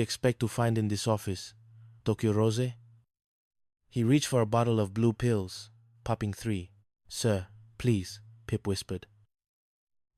expect to find in this office, Tokyo Rose?" He reached for a bottle of blue pills, popping 3. "Sir, please," Pip whispered.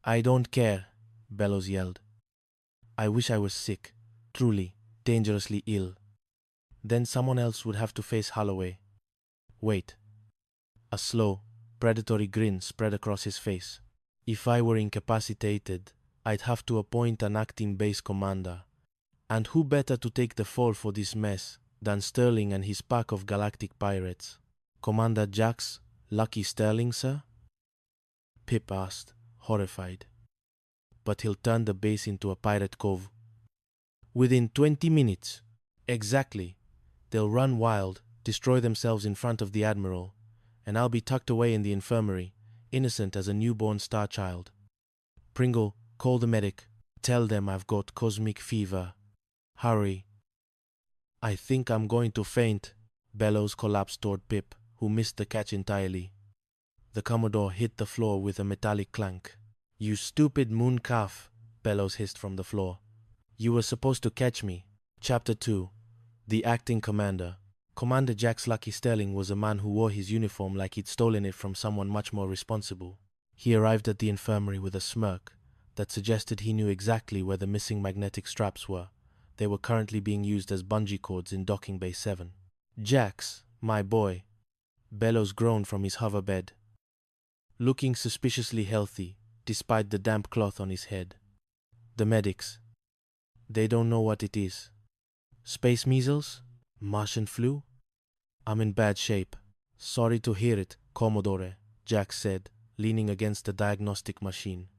"I don't care," Bellows yelled. "I wish I was sick, truly, dangerously ill. Then someone else would have to face Holloway." "Wait." A slow, predatory grin spread across his face. "If I were incapacitated, I'd have to appoint an acting base commander. And who better to take the fall for this mess than Sterling and his pack of galactic pirates? Commander Jax Lucky Sterling, sir?" Pip asked, horrified. "But he'll turn the base into a pirate cove. Within 20 minutes. Exactly. They'll run wild, destroy themselves in front of the Admiral, and I'll be tucked away in the infirmary, innocent as a newborn star child. Pringle, call the medic. Tell them I've got cosmic fever. Hurry." "I think I'm going to faint." Bellows collapsed toward Pip, who missed the catch entirely. The Commodore hit the floor with a metallic clank. "You stupid moon calf," Bellows hissed from the floor. "You were supposed to catch me." Chapter 2. The Acting Commander. Commander Jax Lucky Sterling was a man who wore his uniform like he'd stolen it from someone much more responsible. He arrived at the infirmary with a smirk that suggested he knew exactly where the missing magnetic straps were. They were currently being used as bungee cords in Docking Bay 7. "Jax, my boy," Bellows groaned from his hover bed, looking suspiciously healthy despite the damp cloth on his head. "The medics. They don't know what it is. Space measles? Martian flu? I'm in bad shape." "Sorry to hear it, Commodore," Jax said, leaning against the diagnostic machine.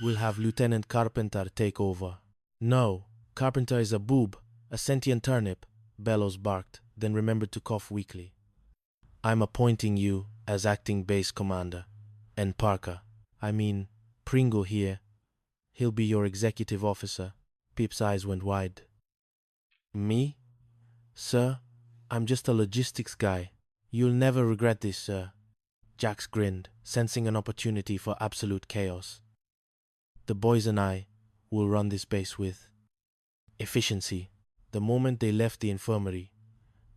"We'll have Lieutenant Carpenter take over." "No, Carpenter is a boob, a sentient turnip," Bellows barked, then remembered to cough weakly. "I'm appointing you as acting base commander. And Parker, Pringle here. He'll be your executive officer." Pip's eyes went wide. "Me? Sir, I'm just a logistics guy. You'll never regret this, sir." Jax grinned, sensing an opportunity for absolute chaos. "The boys and I will run this base with efficiency." The moment they left the infirmary,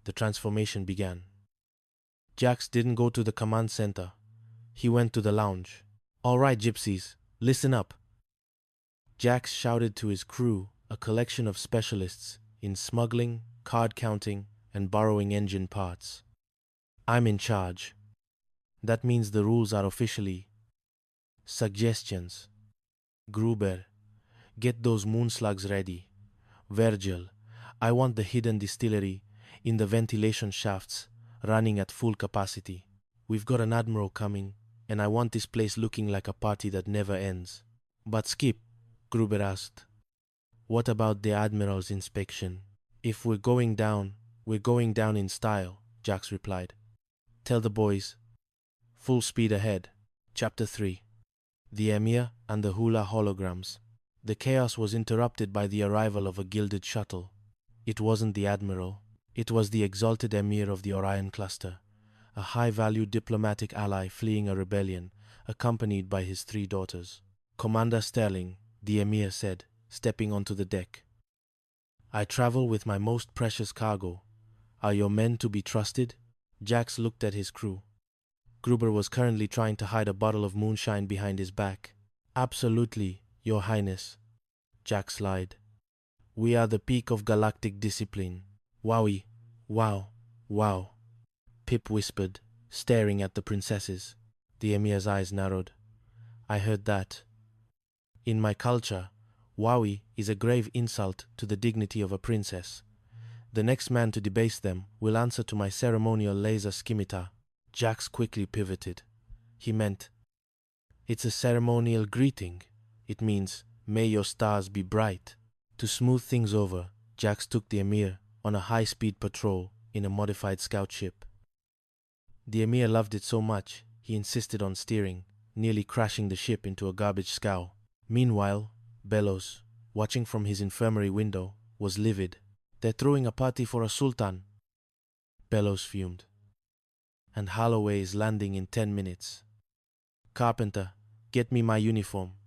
the transformation began. Jax didn't go to the command center. He went to the lounge. "All right, gypsies, listen up." Jax shouted to his crew, a collection of specialists in smuggling, card counting, and borrowing engine parts. "I'm in charge. That means the rules are officially suggestions. Gruber, get those moon slugs ready. Virgil, I want the hidden distillery in the ventilation shafts running at full capacity. We've got an admiral coming, and I want this place looking like a party that never ends." "But Skip," Gruber asked, "what about the admiral's inspection?" "If we're going down in style," Jax replied. "Tell the boys, full speed ahead." Chapter 3. The Emir and the Hula Holograms. The chaos was interrupted by the arrival of a gilded shuttle. It wasn't the admiral. It was the exalted Emir of the Orion Cluster, a high-value diplomatic ally fleeing a rebellion, accompanied by his 3 daughters. "Commander Sterling," the Emir said, stepping onto the deck. "I travel with my most precious cargo. Are your men to be trusted?" Jax looked at his crew. Gruber was currently trying to hide a bottle of moonshine behind his back. "Absolutely, Your Highness," Jax lied. "We are the peak of galactic discipline." "Wowie, wow, wow," Pip whispered, staring at the princesses. The Emir's eyes narrowed. "I heard that. In my culture, wowie is a grave insult to the dignity of a princess. The next man to debase them will answer to my ceremonial laser scimitar." Jax quickly pivoted. He meant, "It's a ceremonial greeting. It means, may your stars be bright." To smooth things over, Jax took the Emir on a high-speed patrol in a modified scout ship. The Emir loved it so much, he insisted on steering, nearly crashing the ship into a garbage scow. Meanwhile, Bellows, watching from his infirmary window, was livid. "They're throwing a party for a sultan," Bellows fumed. "And Holloway is landing in 10 minutes. Carpenter, get me my uniform.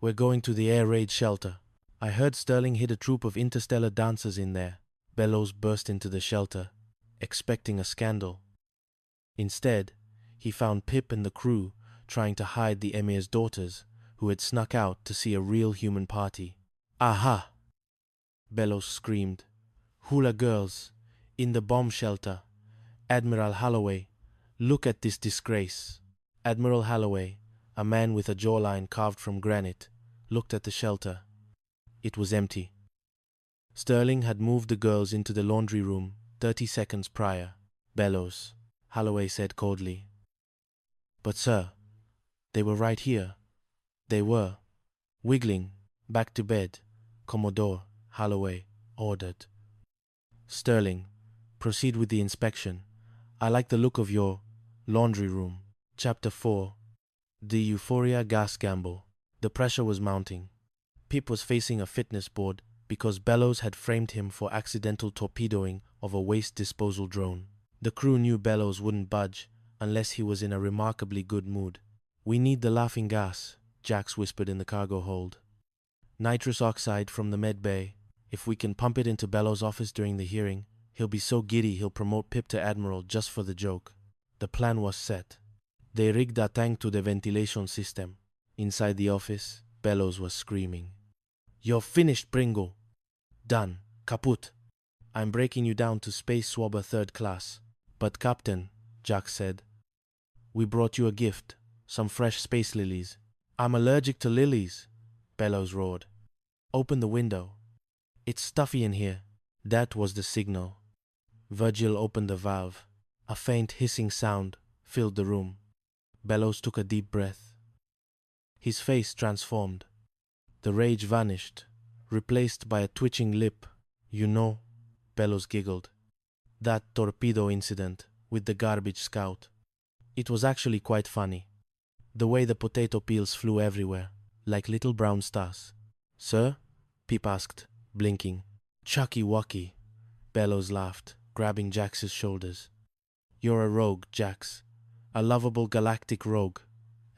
We're going to the air raid shelter. I heard Sterling hit a troupe of interstellar dancers in there. Bellows burst into the shelter, expecting a scandal. Instead, he found Pip and the crew trying to hide the emir's daughters, who had snuck out to see a real human party. Aha! Bellows screamed. Hula girls, in the bomb shelter. Admiral Holloway, look at this disgrace. Admiral Holloway, a man with a jawline carved from granite, looked at the shelter. It was empty. Sterling had moved the girls into the laundry room 30 seconds prior. Bellows, Holloway said coldly. But sir, they were right here. They were. Wiggling, back to bed, Commodore Holloway ordered. Sterling, proceed with the inspection. I like the look of your laundry room. Chapter 4. The Euphoria Gas Gamble. The pressure was mounting. Pip was facing a fitness board because Bellows had framed him for accidental torpedoing of a waste disposal drone. The crew knew Bellows wouldn't budge unless he was in a remarkably good mood. We need the laughing gas, Jax whispered in the cargo hold. Nitrous oxide from the med bay. If we can pump it into Bellows' office during the hearing, he'll be so giddy he'll promote Pip to Admiral just for the joke. The plan was set. They rigged a tank to the ventilation system. Inside the office, Bellows was screaming. You're finished, Pringle. Done. Kaput. I'm breaking you down to Space Swabber 3rd class. But Captain, Jack said, we brought you a gift. Some fresh space lilies. I'm allergic to lilies, Bellows roared. Open the window. It's stuffy in here. That was the signal. Virgil opened the valve. A faint hissing sound filled the room. Bellows took a deep breath. His face transformed. The rage vanished, replaced by a twitching lip. You know, Bellows giggled. That torpedo incident with the garbage scout. It was actually quite funny. The way the potato peels flew everywhere, like little brown stars. Sir? Pip asked, blinking. Chucky Wucky, Bellows laughed, grabbing Jax's shoulders. You're a rogue, Jax. A lovable galactic rogue.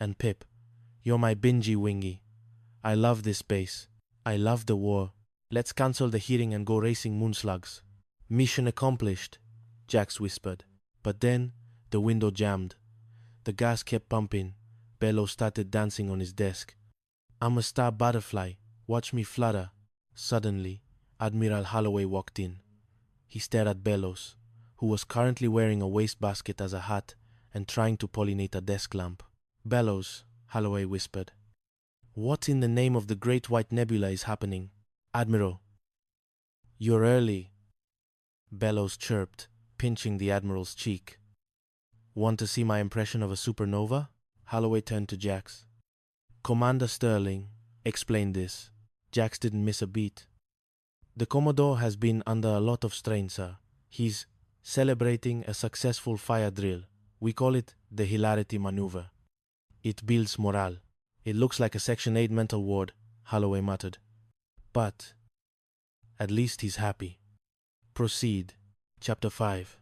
And Pip, you're my bingy wingy. I love this base. I love the war. Let's cancel the hearing and go racing moonslugs. Mission accomplished, Jax whispered. But then, the window jammed. The gas kept pumping. Bellows started dancing on his desk. I'm a star butterfly. Watch me flutter. Suddenly, Admiral Holloway walked in. He stared at Bellows, who was currently wearing a wastebasket as a hat and trying to pollinate a desk lamp. Bellows, Holloway whispered. What in the name of the Great White Nebula is happening? Admiral. You're early, Bellows chirped, pinching the Admiral's cheek. Want to see my impression of a supernova? Holloway turned to Jax. Commander Sterling explained this. Jax didn't miss a beat. The Commodore has been under a lot of strain, sir. He's celebrating a successful fire drill. We call it the hilarity maneuver. It builds morale. It looks like a Section 8 mental ward, Holloway muttered. But at least he's happy. Proceed. Chapter 5.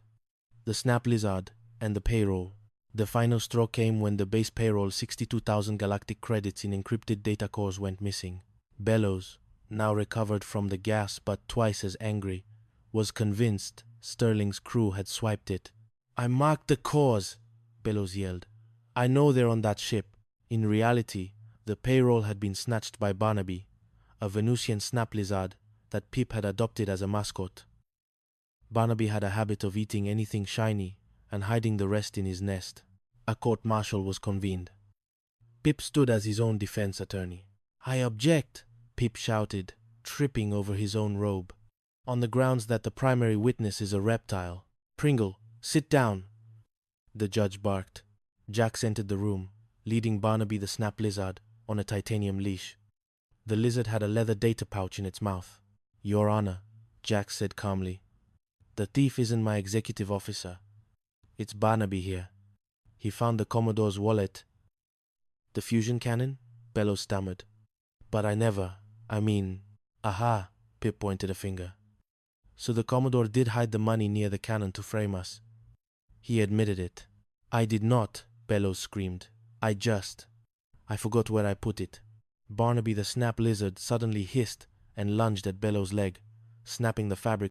The Snap Lizard and the Payroll. The final straw came when the base payroll 62,000 galactic credits in encrypted data cores went missing. Bellows, now recovered from the gas but twice as angry, was convinced Sterling's crew had swiped it. I marked the cores, Bellows yelled. I know they're on that ship. In reality, the payroll had been snatched by Barnaby, a Venusian snap lizard that Pip had adopted as a mascot. Barnaby had a habit of eating anything shiny and hiding the rest in his nest. A court-martial was convened. Pip stood as his own defense attorney. I object, Pip shouted, tripping over his own robe, on the grounds that the primary witness is a reptile. Pringle, sit down, the judge barked. Jax entered the room, leading Barnaby the snap lizard on a titanium leash. The lizard had a leather data pouch in its mouth. Your Honor, Jax said calmly. The thief isn't my executive officer. It's Barnaby here. He found the Commodore's wallet. The fusion cannon? Bellows stammered. But aha, Pip pointed a finger. So the Commodore did hide the money near the cannon to frame us. He admitted it. I did not, Bellows screamed. I forgot where I put it. Barnaby the snap lizard suddenly hissed and lunged at Bellows' leg, snapping the fabric